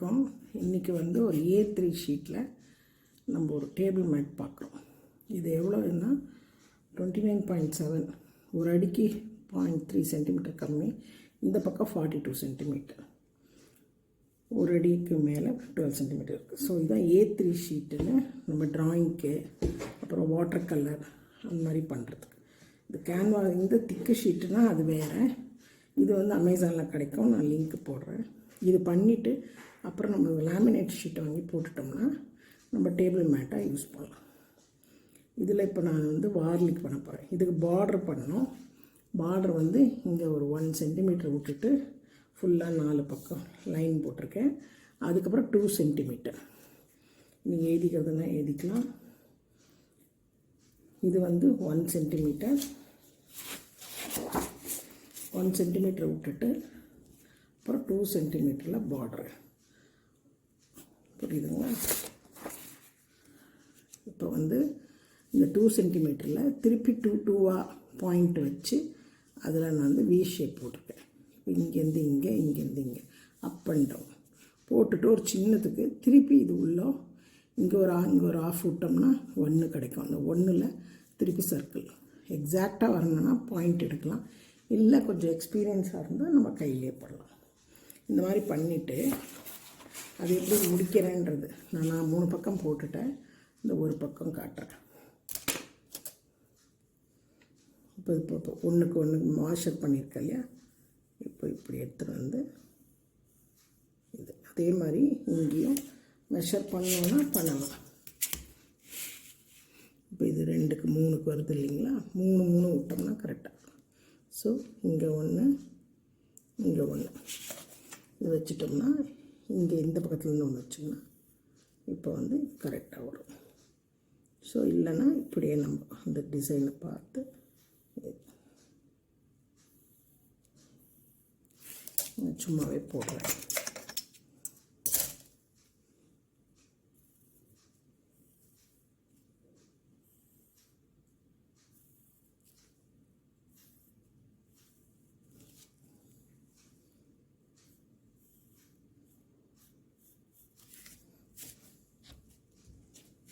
வணக்கம். இன்றைக்கி வந்து ஒரு A3 ஷீட்டில் நம்ம ஒரு டேபிள் மேட் பார்க்குறோம். இது எவ்வளோன்னா 29.7, ஒரு அடிக்கு 0.3 சென்டிமீட்டர் கம்மி, இந்த பக்கம் 42 சென்டிமீட்டர், ஒரு அடிக்கு மேலே 12 சென்டிமீட்டர் இருக்குது. ஸோ இதுதான் A3 ஷீட்டுன்னு நம்ம ட்ராயிங்க்கு அப்புறம் வாட்டர் கலர் அந்த மாதிரி பண்ணுறதுக்கு. இந்த கேன்வா இந்த திக்கு ஷீட்டுனால் அது வேறு. இது வந்து அமேசானில் கிடைக்கும், நான் லிங்க் போடுறேன். இது பண்ணிவிட்டு அப்புறம் நம்ம லேமினேட் ஷீட்டை வாங்கி போட்டுட்டோம்னா நம்ம டேபிள் மேட்டாக யூஸ் பண்ணலாம். இதில் இப்போ நான் வந்து வார்லிக் பண்ண போகிறேன். இதுக்கு பார்டர் பண்ணணும். பார்டர் வந்து இங்கே ஒரு 1 சென்டிமீட்டர் விட்டுட்டு ஃபுல்லாக 4 பக்கம் லைன் போட்டிருக்கேன். அதுக்கப்புறம் 2 சென்டிமீட்டர் நீங்கள் எழுதிக்கிறதுனா எழுதிக்கலாம். இது வந்து 1 சென்டிமீட்டர், 1 சென்டிமீட்டர் விட்டுட்டு அப்புறம் 2 சென்டிமீட்டரில் பார்டரு. புரியுதுங்களா? இப்போ வந்து இந்த 2 சென்டிமீட்டரில் திருப்பி 2 பாயிண்ட் வச்சு அதில் நான் வந்து V ஷேப் போட்டிருக்கேன். இங்கேருந்து இங்கே, இங்கேருந்து இங்கே, அப் அண்ட் டவுன் போட்டுட்டு ஒரு சின்னத்துக்கு திருப்பி இது உள்ள இங்கே ஒரு ஆஃப் விட்டோம்னா 1 கிடைக்கும். அந்த 1ல் திருப்பி சர்க்கிள் எக்ஸாக்டாக வரணும்னா பாயிண்ட் எடுக்கலாம், இல்லை கொஞ்சம் எக்ஸ்பீரியன்ஸாக இருந்தால் நம்ம கையிலே பண்ணலாம். இந்த மாதிரி பண்ணிவிட்டு அது எப்படி முடிக்கிறேன்றது நான் 3 பக்கம் போட்டுட்டேன். இந்த ஒரு பக்கம் காட்டுறேன். இப்போ ஒன்றுக்கு மாஷர் பண்ணியிருக்கேன் இல்லையா, இப்போ இப்படி எடுத்துகிட்டு வந்து இது அதே மாதிரி இங்கேயும் மெஷர் பண்ணோன்னா பண்ணலாம். இப்போ இது 2க்கு 3க்கு வருது இல்லைங்களா, 3 விட்டோம்னா கரெக்டாக. ஸோ இங்கே 1, இங்கே 1 இது வச்சிட்டோம்னா இங்கே இந்த பக்கத்துலேருந்து ஒன்று வச்சோம்னா இப்போ வந்து கரெக்டாக வரும். ஸோ இல்லைன்னா இப்படியே நம்ம அந்த டிசைனை பார்த்து சும்மாவே போடுறேன்.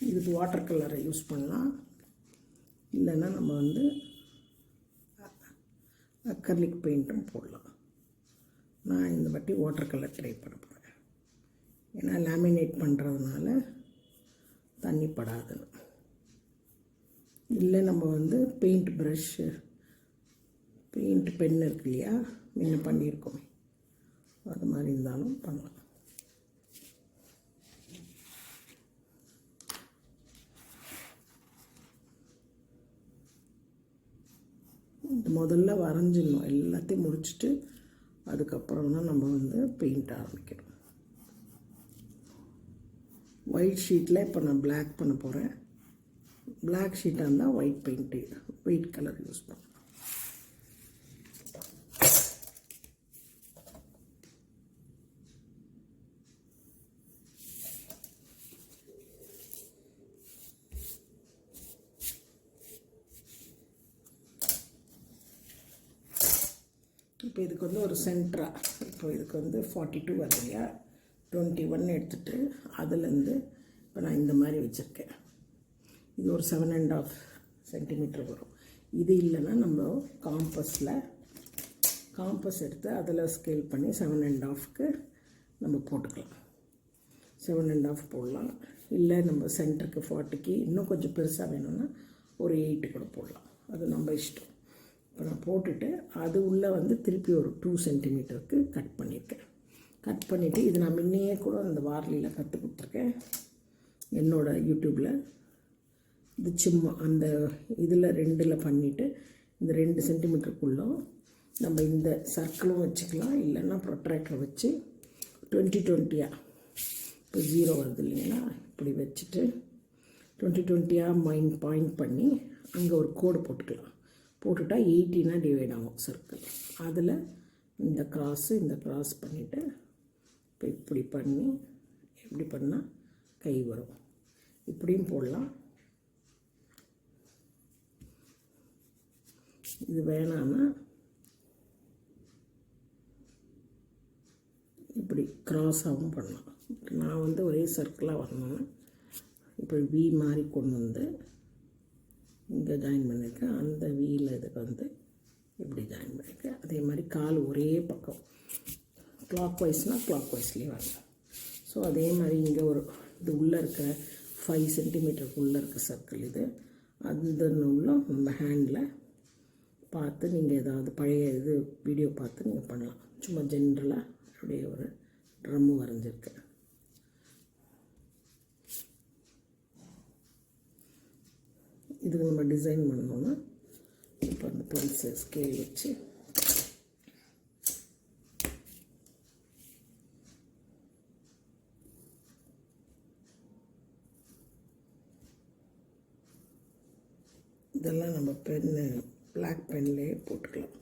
இதுக்கு வாட்டர் கலரை யூஸ் பண்ணலாம், இல்லைன்னா நம்ம வந்து அக்ரிலிக் பெயிண்ட்டும் போடலாம். நான் இந்த வாட்டி வாட்டர் கலர் ட்ரை பண்ண போகிறேன். ஏன்னா லேமினேட் பண்ணுறதுனால தண்ணி படாதுன்னு. இல்லை நம்ம வந்து பெயிண்ட் ப்ரஷ்ஷு, பெயிண்ட் பென் இருக்கு இல்லையா, முன்ன பண்ணியிருக்கோம், அது மாதிரி இருந்தாலும் பண்ணலாம். முதல்ல வரைஞ்சிடணும், எல்லாத்தையும் முடிச்சுட்டு அதுக்கப்புறம் தான் நம்ம வந்து பெயிண்ட் ஆரம்பிக்கணும். ஒயிட் ஷீட்டில் இப்போ நான் பிளாக் பண்ண போகிறேன். பிளாக் ஷீட்டாக இருந்தால் white paint, white colour use பண்ணலாம். இப்போ இதுக்கு வந்து ஒரு சென்டராக, இப்போ இதுக்கு வந்து 42 வருது இல்லையா, 21 எடுத்துகிட்டு அதுலேருந்து இப்போ நான் இந்த மாதிரி வச்சுருக்கேன். இது ஒரு 7.5 சென்டிமீட்டர் வரும். இது இல்லைன்னா நம்ம காம்பஸ் எடுத்து அதில் ஸ்கேல் பண்ணி 7.5க்கு நம்ம போட்டுக்கலாம். 7.5 போடலாம். இல்லை நம்ம சென்டருக்கு 40க்கு இன்னும் கொஞ்சம் பெருசாக வேணும்னா ஒரு 8 கூட போடலாம், அது நம்ம இஷ்டம். இப்போ நான் போட்டுட்டு அது உள்ளே வந்து திருப்பி ஒரு 2 சென்டிமீட்டருக்கு கட் பண்ணியிருக்கேன். கட் பண்ணிவிட்டு இது நான் முன்னையே கூட அந்த வார்லியில் கற்றுக் கொடுத்துருக்கேன் என்னோடய யூடியூப்பில். இது சும்மா அந்த இதில் 2ல் பண்ணிவிட்டு இந்த 2 சென்டிமீட்டருக்குள்ளே நம்ம இந்த சர்க்கிளும் வச்சுக்கலாம், இல்லைன்னா ப்ரொட்ராக்டரை வச்சு 20-20 இப்போ 0 வருது இல்லைங்களா, இப்படி வச்சுட்டு 20-20 பாயிண்ட் பண்ணி அங்கே ஒரு கோடு போட்டுக்கலாம். போட்டுட்டா 18 டிவைட் ஆகும் சர்க்கிள். அதில் இந்த கிராஸ் பண்ணிவிட்டு இப்போ இப்படி பண்ணி எப்படி பண்ணால் கை வரும். இப்படியும் போடலாம். இது வேணான்னா இப்படி கிராஸாகவும் பண்ணலாம். நான் வந்து ஒரே சர்க்கிளாக வரணும்னு இப்போ வி மாதிரி கொண்டு வந்து இங்கே ஜாயின் பண்ணியிருக்கேன். அந்த வீயில் இதுக்கு வந்து இப்படி ஜாயின் பண்ணியிருக்கேன். அதே மாதிரி கால் ஒரே பக்கம் கிளாக் வைஸ்னால் கிளாக் வைஸ்லேயே வரணும். ஸோ அதே மாதிரி இங்கே ஒரு இது உள்ளே இருக்கிற 5 சென்டிமீட்டருக்கு உள்ளே இருக்க சர்க்கிள் இது. அந்த நூலில் நம்ம ஹேண்டில் பார்த்து நீங்கள் ஏதாவது பழைய இது வீடியோ பார்த்து நீங்கள் பண்ணலாம். சும்மா ஜென்ரலாக அப்படியே ஒரு ட்ரம்மு வரைஞ்சிருக்கேன். இதுக்கு நம்ம டிசைன் பண்ணோன்னா இப்போ அந்த பென்சில் ஸ்கேல் வச்சு இதெல்லாம் நம்ம பென்னு பிளாக் பென்லேயே போட்டுக்கலாம்.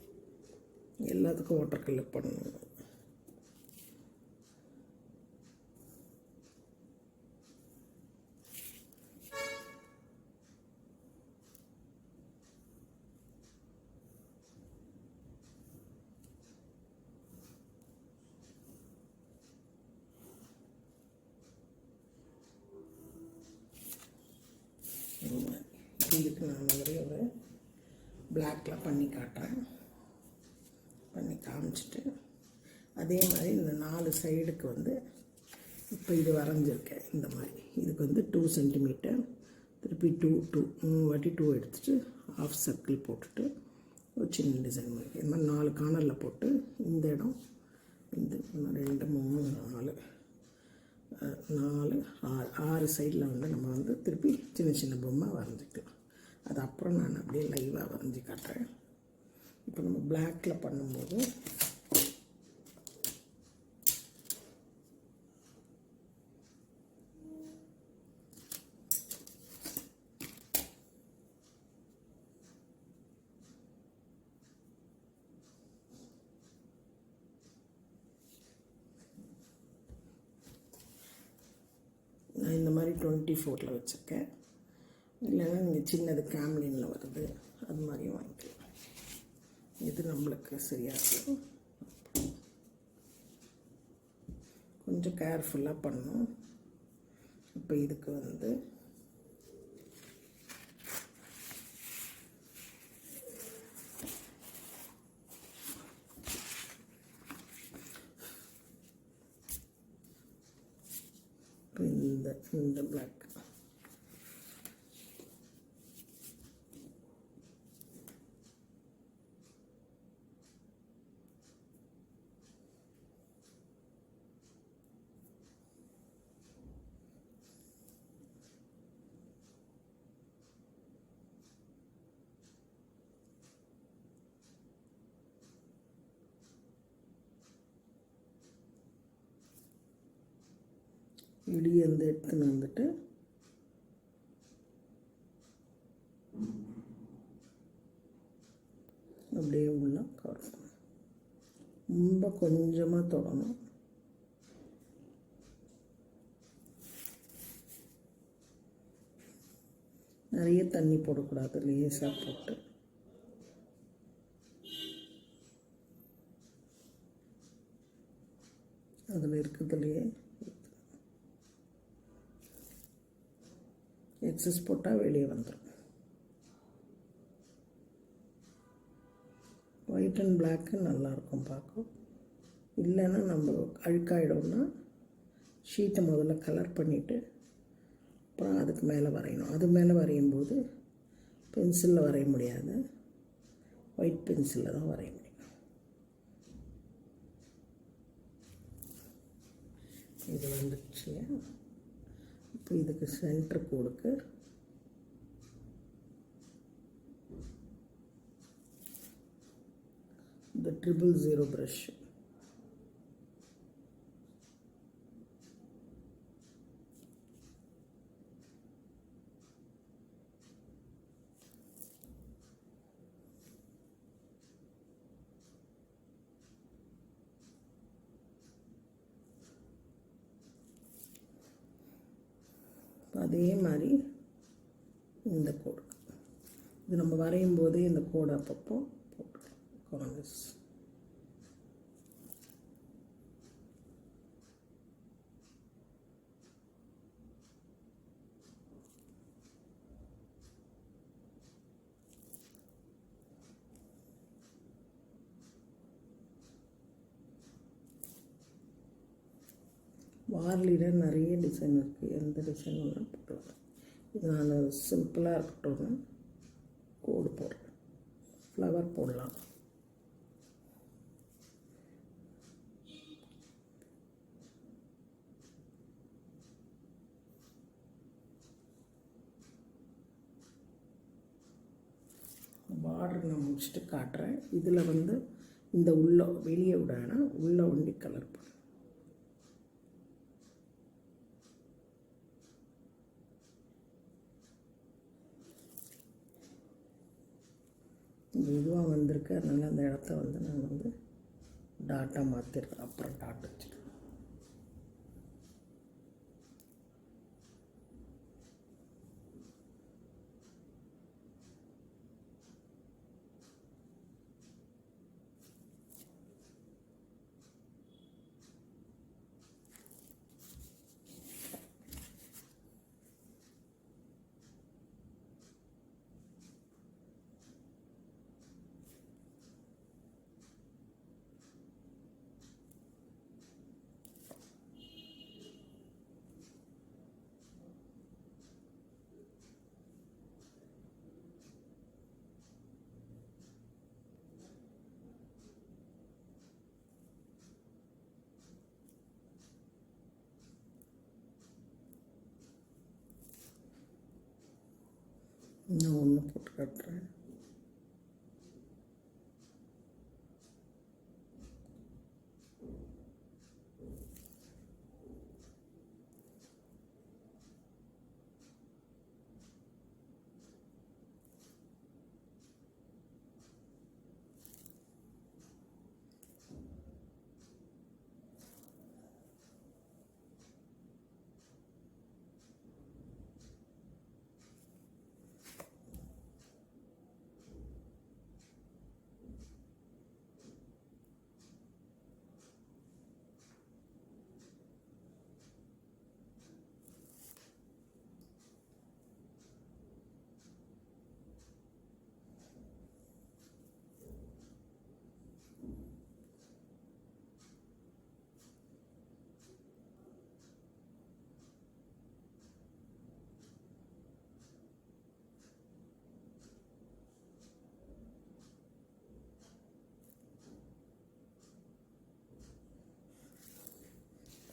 எல்லாத்துக்கும் வாட்டர் கலர் பண்ணணும். இதுக்கு நான் ஒரு பிளாக்கில் பண்ணி காட்டுறேன். பண்ணி காமிச்சிட்டு அதே மாதிரி இந்த 4 சைடுக்கு வந்து இப்போ இது வரைஞ்சிருக்கேன். இந்த மாதிரி இதுக்கு வந்து 2 சென்டிமீட்டர் திருப்பி 2 வாட்டி 2 எடுத்துகிட்டு ஆஃப் சர்க்கிள் போட்டுட்டு ஒரு சின்ன டிசைன் மாதிரி இது மாதிரி 4 கார்னரில் போட்டு இந்த இடம் இந்த 2 3 4 6 சைடில் வந்து நம்ம வந்து திருப்பி சின்ன சின்ன பொம்மை வரைஞ்சிக்கலாம். அது அப்புறம் நான் அப்படியே லைவாக வரைஞ்சி காட்டுறேன். இப்போ நம்ம பிளாக்கில் பண்ணும்போது நான் இந்த மாதிரி 24ல் வச்சுருக்கேன். இல்லைன்னா நீங்கள் சின்னது கேம்லினில் வருது அது மாதிரியும் வாங்கிக்கலாம். இது நம்மளுக்கு சரியாக இருக்கும். கொஞ்சம் கேர்ஃபுல்லாக பண்ணணும். இப்போ இதுக்கு வந்து இந்த பிளாக் இடியை எடுத்துன்னு வந்துட்டு அப்படியே உள்ள கவர் பண்ணணும். ரொம்ப கொஞ்சமாக தொடணும். நிறைய தண்ணி போடக்கூடாது. லேசாக போட்டு அதில் இருக்கிறதுலையே எக்ஸஸ் போட்டால் வெளியே வந்துடும். ஒயிட் அண்ட் பிளாக்கு நல்லாயிருக்கும் பார்க்கும். இல்லைன்னா நம்ம அழுக்காயிடும்னா ஷீட்டை முதல்ல கலர் பண்ணிவிட்டு அப்புறம் அதுக்கு மேலே வரையணும். அது மேலே வரையும் போது பென்சிலில் வரைய முடியாது, ஒயிட் பென்சிலில் தான் வரைய முடியும். இது வந்துடுச்சு. இப்போ இதுக்கு சென்டர் கோடுக்கு இந்த 000 ப்ரஷ் அதே மாதிரி இந்த கோடு இது நம்ம வரையும் போதே இந்த கோடை அப்பப்போ போட்டுக்கலாம். வார்லியில் நிறைய டிசைன் இருக்குது, எந்த டிசைன் வேணால் போடலாம். இது நான் சிம்பிளாக இருக்கட்டும்னு கோடு போடுறேன். ஃப்ளவர் போடலாம். பார்டர் நான் முடிச்சுட்டு காட்டுறேன். இதில் வந்து இந்த உள்ள வெளியே விடானா உள்ள ஒண்டி கலர் பண்ணு. இதுவாக வந்திருக்கு, அதனால் அந்த இடத்த வந்து நான் வந்து டாட்டாக மாற்றிடுறேன். அப்புறம் டாட் வச்சுருக்கேன். இன்னும் ஒன்று போட்டு காட்டுறேன்.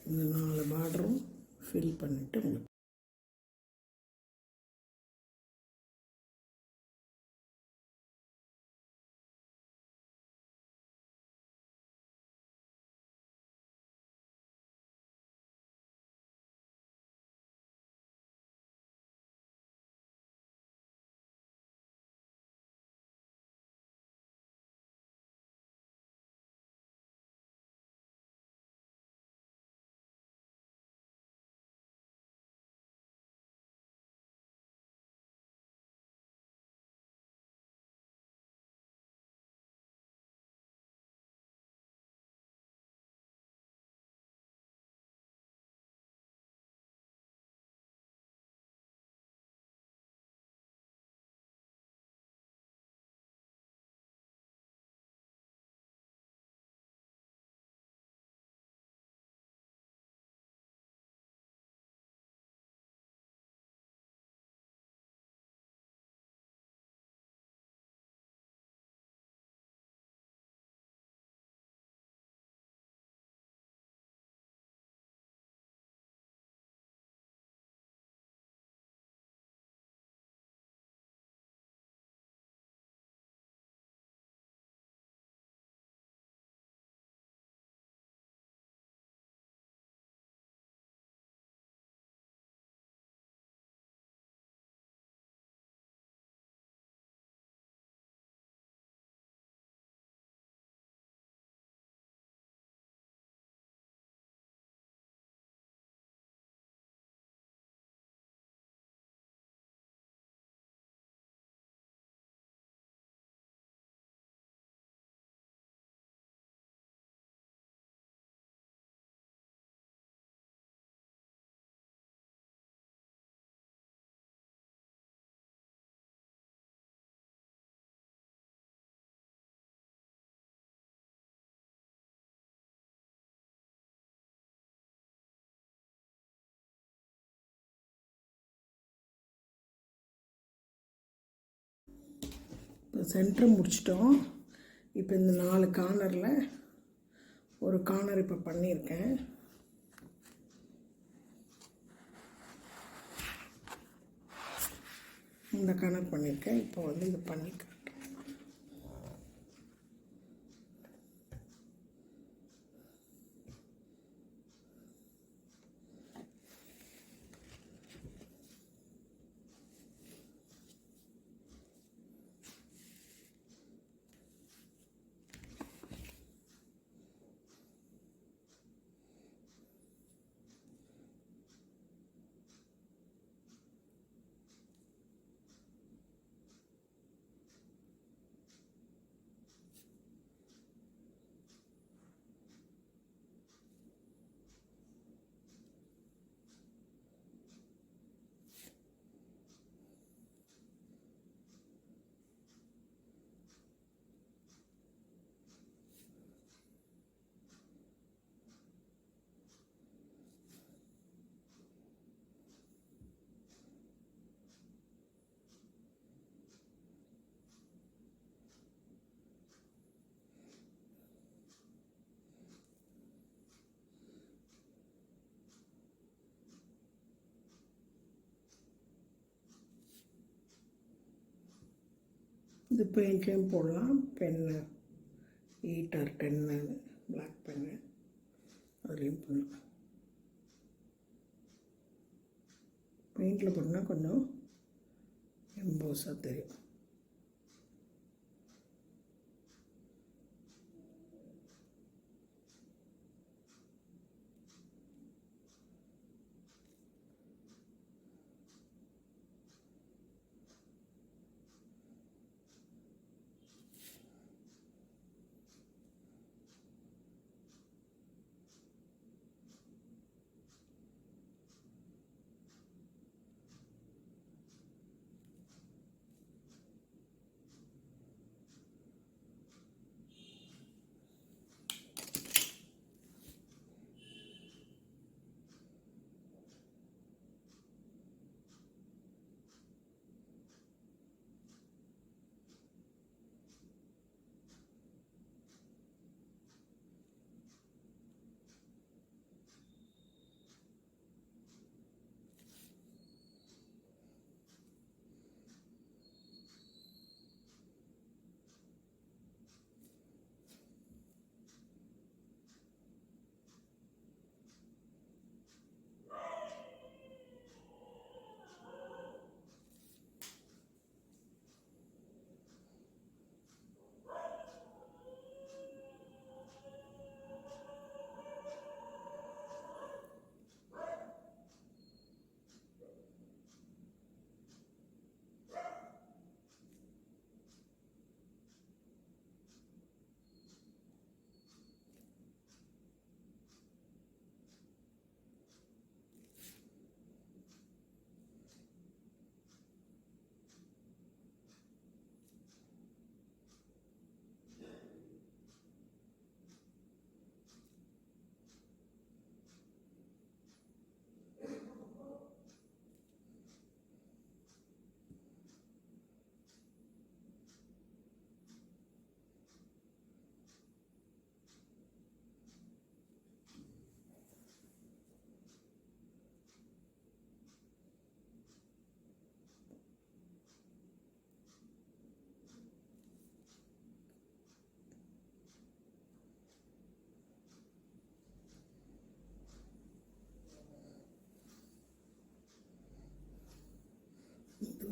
இந்த 4 பார்டரும் ஃபில் பண்ணிவிட்டு உங்களுக்கு இப்போ சென்டர் முடிச்சிட்டோம். இப்போ இந்த 4 கார்னரில் ஒரு கார்னர் இப்போ பண்ணியிருக்கேன். இந்த கார்னர் பண்ணியிருக்கேன். இப்போ வந்து இது பண்ணிக்கிறேன். இது பெயிண்ட்லேயும் போடலாம். பென்னு 8 or 10 பிளாக் பென்னு அதுலேயும் போடலாம். பெயிண்டில் போட்டால் கொஞ்சம் எம்போஸாக தெரியும்.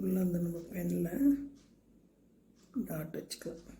உள்ள அந்த நம்ம பெனில் டாட் வச்சுக்கலாம்.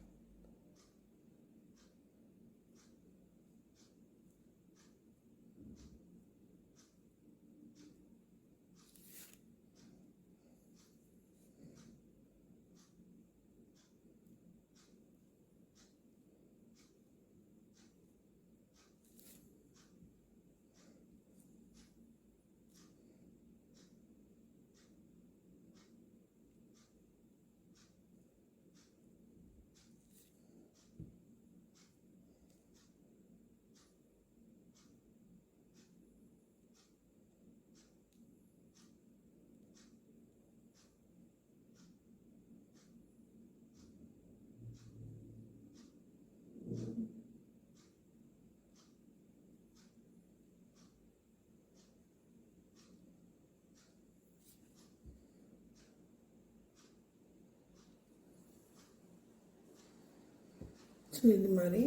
ஸோ இது மாதிரி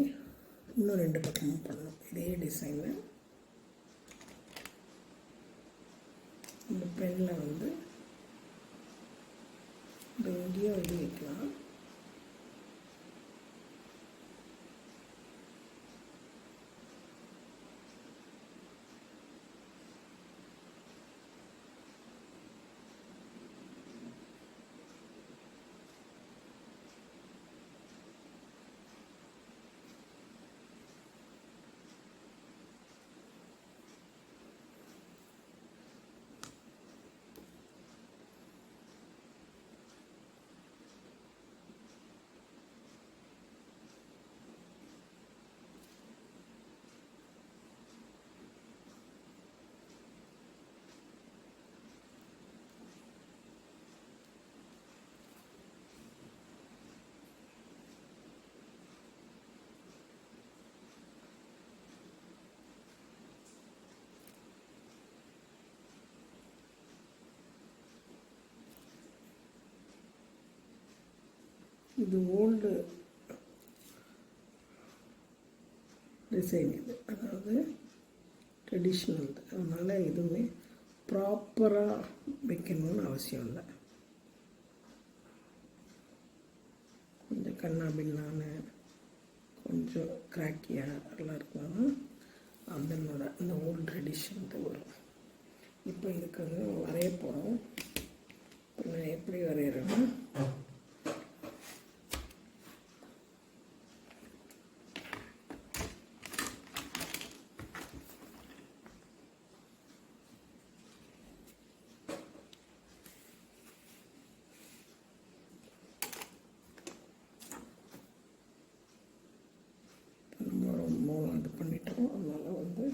இன்னும் 2 பக்கமும் பண்ணணும். இதே டிசைனில் இந்த பெனில் வந்து இங்கேயே வந்து வைக்கலாம். இது ஓல்டு டிசைன், இது அதாவது ட்ரெடிஷ்னல். அதனால் எதுவுமே ப்ராப்பராக வைக்கணும்னு அவசியம் இல்லை. கொஞ்சம் கண்ணா பின்னான்னு கொஞ்சம் கிராக்கியாக எல்லாம் இருக்கணும். அதனோட அந்த ஓல்டு ட்ரெடிஷன் வரும். இப்போ இதுக்கு வந்து வரைய போகிறோம். இப்போ நான் எப்படி வரைகிறேன்னா, இது பண்ணிட்டோம். அதனால் வந்து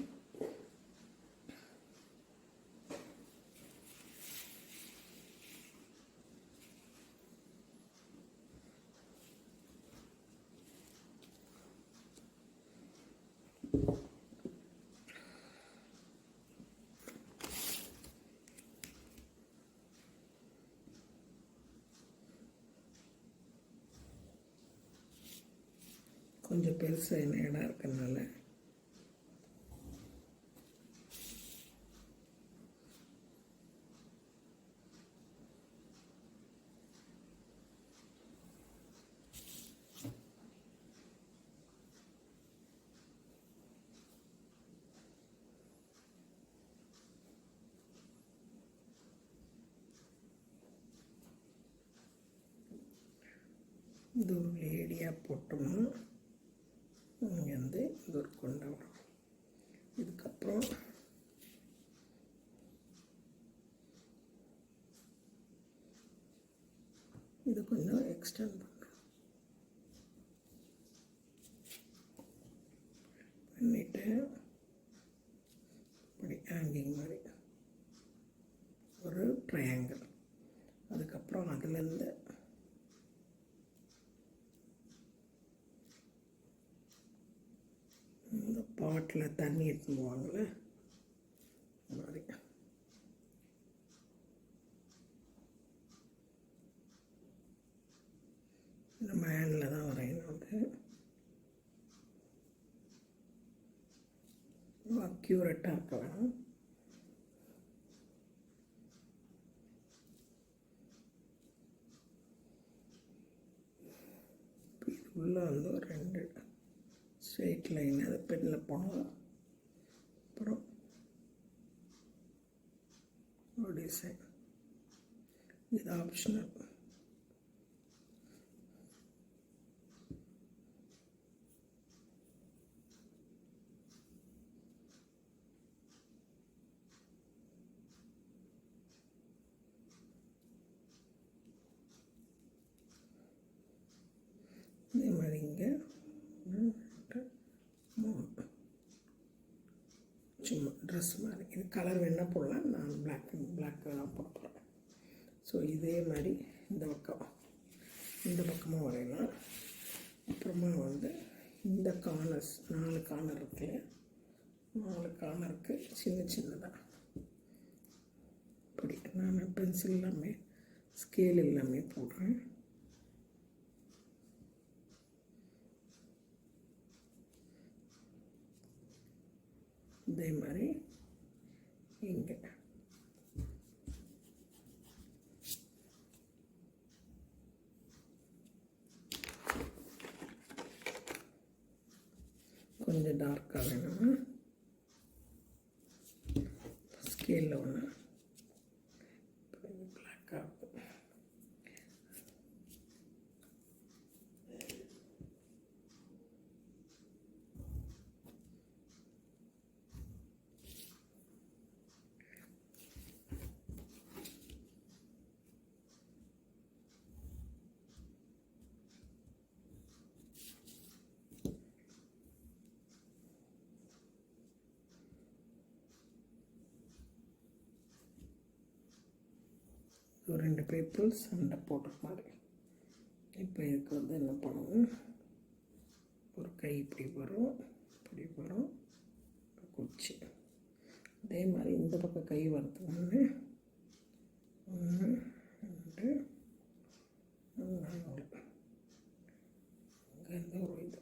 கொஞ்சம் பெருசாக என்ன இடம் இருக்கிறதுனால இது ஒரு லேடியாக போட்டோம்னா இங்கே வந்து இது ஒரு கொண்டை வரும். இதுக்கப்புறம் இது கொஞ்சம் எக்ஸ்டெண்ட் பண்ணுறோம். பண்ணிவிட்டு இப்படி ஹேங்கிங் மாதிரி ஒரு ட்ரையாங்கிள். அதுக்கப்புறம் அதுலேருந்து இந்த பாட்டில் தண்ணி எடுத்துன்னு போவாங்கள்ல, மாதிரி நம்ம ஹேண்டில் தான் வரையணும். அது அக்யூரேட்டாக இருக்க வேணும். இது உள்ளே வந்து ஒரு 2 ஸ்ட்ரெயிட் லைன் அது பெண்ணில் போனோம். அப்புறம் ஒரு டிசைன், இது ஆப்ஷனல். இதே மாதிரி இங்கே சும்மா ட்ரெஸ் மாதிரி இது கலர் வேணால் போடலாம். நான் பிளாக் தான் போட போகிறேன். ஸோ இதே மாதிரி இந்த பக்கமும் வரையலாம். அப்புறமா வந்து இந்த கார்னர்ஸ் 4 கார்னர் இருக்கு இல்லையா, 4 கார்னருக்கு சின்னதாக இப்படி நான் பென்சில் எல்லாமே ஸ்கேல் எல்லாமே போடுறேன். இதே மாதிரி இங்கே கொஞ்சம் டார்க்காக வேணும்னா ஸ்கேலில் ஒன்று பிளாக்காக ஒரு 2 பேப்பர் சண்டை போடுற மாதிரி. இப்போ இதுக்கு வந்து என்ன பண்ணணும், ஒரு கை இப்படி வரும், இப்படி வரும், குச்சி. அதே மாதிரி இந்த பக்கம் கை வரதுக்கு ஒன்று 1 2 4 அங்கேருந்து ஒரு இது.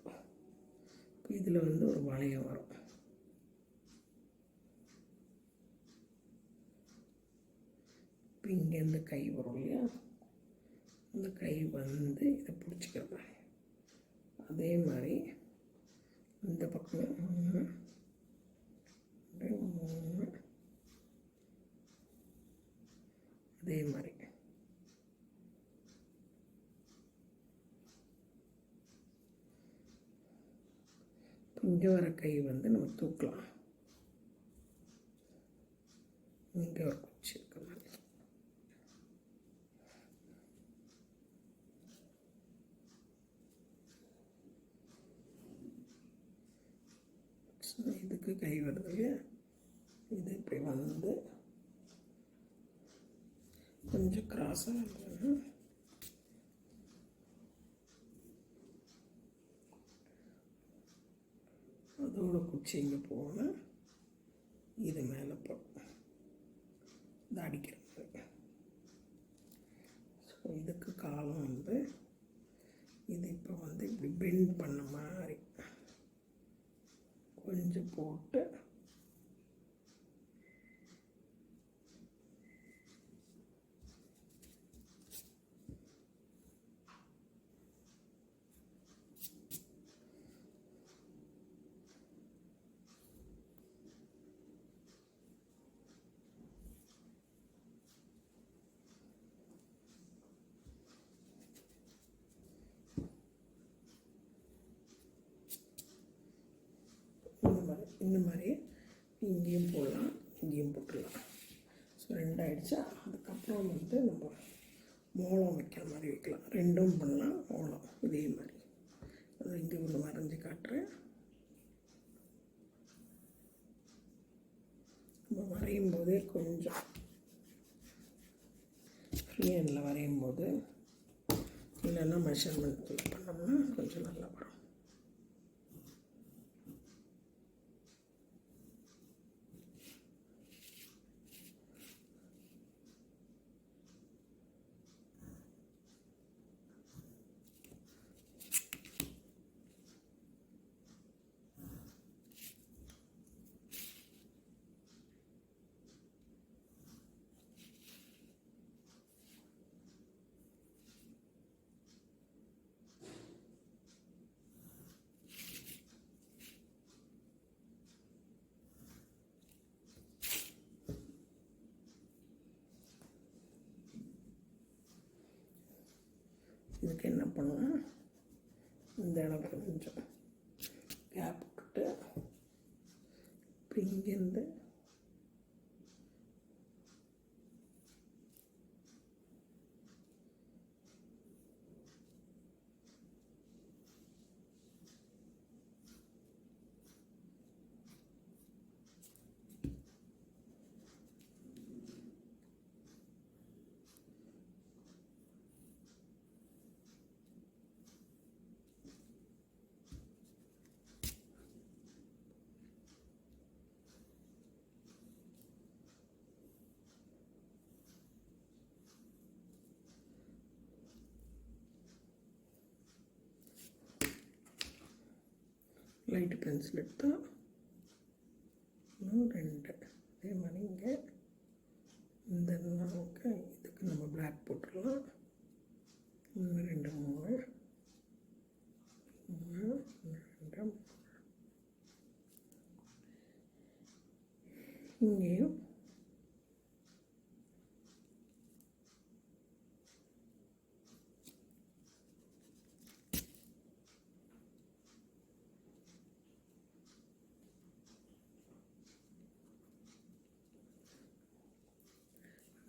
இப்போ இதில் வந்து ஒரு வளையம் வரும். இப்போ இங்கேருந்து கை வரும் இல்லையா, அந்த கை வந்து இதை பிடிச்சிக்கிற மாதிரி. அதே மாதிரி இந்த பக்கம் 1 2 3 அதே மாதிரி. இங்கே வர கை வந்து நம்ம தூக்கலாம். இங்கே ஒரு குச்சி இருக்க மாதிரி. இதுக்கு கை வருது இல்லையா, இது இப்படி வந்து கொஞ்சம் கிராஸாக இருந்ததுன்னா அதோட குச்சி இங்கே போனால் இது மேலே போகும், இது அடிக்கிற மாதிரி. ஸோ இதுக்கு காலம் வந்து இது இப்போ வந்து இப்படி பெண்ட் பண்ண மாதிரி கொஞ்சம் போட்டு இந்த மாதிரி இங்கேயும் போடலாம், இங்கேயும் போட்டுடலாம். ஸோ 2 ஆகிடுச்சா. அதுக்கப்புறம் வந்து நம்ம மோளம் வைக்கிற மாதிரி வைக்கலாம். 2ம் பண்ணலாம். மோளம் இதே மாதிரி அது இங்கே ஒன்று வரைஞ்சி காட்டுறேன். நம்ம வரையும் போதே கொஞ்சம் ஃப்ரீ ஹேண்டில் வரையும் போது, இல்லைன்னா மெஷர்மெண்ட் பண்ணோம்னா கொஞ்சம் நல்லா வரும். இதுக்கு என்ன பண்ணுவோம், இந்த இடம் கொஞ்சம் கேப் விட்டுட்டு இப்போ இங்கேருந்து லைட் பென்சில் எடுத்தால் 1 2 அதே மாதிரி இங்கே இந்த நாளுக்கு இதுக்கு நம்ம பிளாக் போட்டுடலாம். 1 2 3 1 2 இங்கேயும்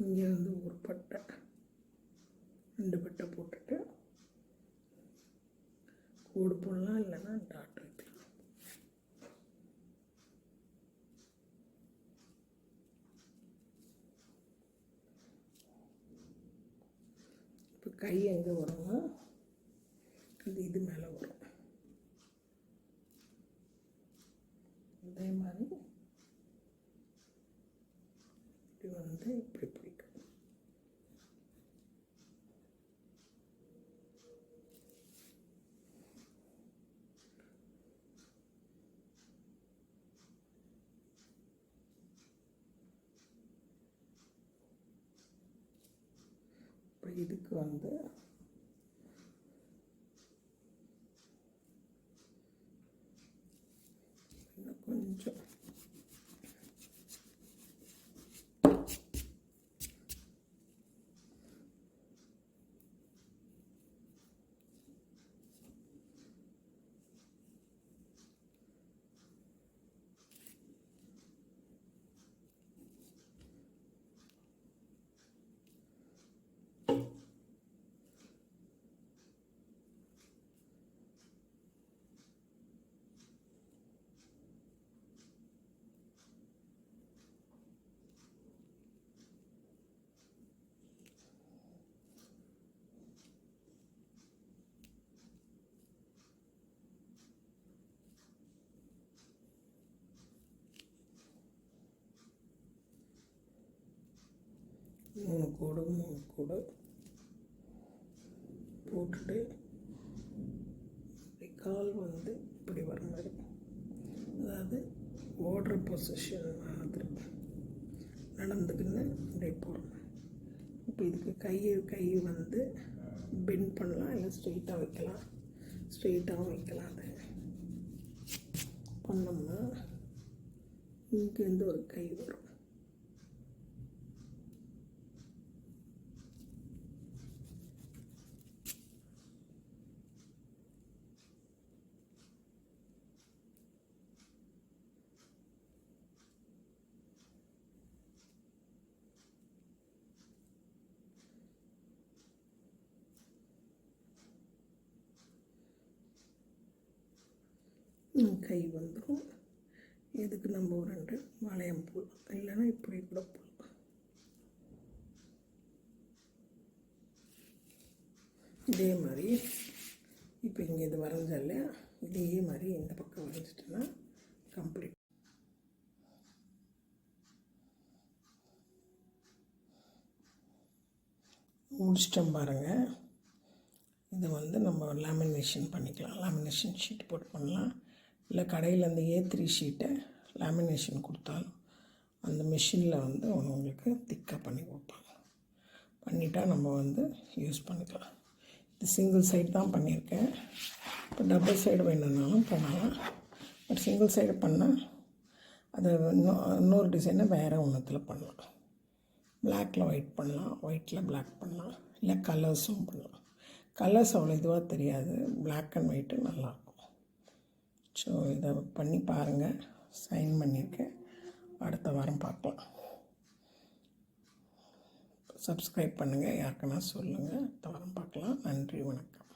இங்கே வந்து ஒரு பட்டை 2 பட்டை போட்டுட்டு கோடு போடலாம், இல்லைன்னா டாட் வைக்கலாம். இப்போ கை எங்கே வரும்னா இது மேலே வரும். அதே மாதிரி இது வந்து இப்படி பிடிக்கும். இப்போ இதுக்கு வந்து இன்னும் கொஞ்சம் மூணு கோடு போட்டுட்டு கால் வந்து இப்படி வர மாதிரி, அதாவது ஓடுற பொசிஷன் மாதிரி நடந்துக்குன்னு இப்படி போடுறேன். இப்போ இதுக்கு கை வந்து பெண்ட் பண்ணலாம், இல்லை ஸ்ட்ரெயிட்டாக வைக்கலாம். ஸ்ட்ரெயிட்டாகவும் வைக்கலாம். அது பண்ணோம்னா இங்கேருந்து ஒரு கை வரும். கை வந்துடும். இதுக்கு நம்ம ஒரு 2 வளையம் போடலாம், இல்லைன்னா இப்படி கூட போடலாம். இதே மாதிரி இப்போ இங்கே இது வரைஞ்சா இல்லையா, இதே மாதிரி இந்த பக்கம் வரைஞ்சிட்டோன்னா கம்ப்ளீட். முடிச்சிட்டோம் பாருங்கள். இதை வந்து நம்ம லேமினேஷன் பண்ணிக்கலாம். லேமினேஷன் ஷீட் போட்டு பண்ணலாம், இல்லை கடையில் அந்த A3 ஷீட்டை லேமினேஷன் கொடுத்தாலும் அந்த மிஷினில் வந்து உங்களுக்கு திக்காக பண்ணி கொடுப்பாங்க. பண்ணிட்டா நம்ம வந்து யூஸ் பண்ணிக்கலாம். இது சிங்கிள் சைடு தான் பண்ணியிருக்கேன். இப்போ டபுள் சைடு வேணுன்னாலும் பண்ணலாம். பட் சிங்கிள் சைடு பண்ணால் அதை இன்னொரு டிசைனை வேறு ஒன்றுத்தில் பண்ணலாம். பிளாக்கில் ஒயிட் பண்ணலாம், ஒயிட்டில் பிளாக் பண்ணலாம், இல்லை கலர்ஸும் பண்ணலாம். கலர்ஸ் அவ்வளோ இதுவாக தெரியாது, பிளாக் அண்ட் ஒயிட்டு நல்லாயிருக்கும். ஸோ இதை பண்ணி பாருங்கள். சைன் பண்ணியிருக்கேன். அடுத்த வாரம் பார்க்கலாம். சப்ஸ்கிரைப் பண்ணுங்கள், யாருக்குன்னா சொல்லுங்கள். அடுத்த வாரம் பார்க்கலாம். நன்றி, வணக்கம்.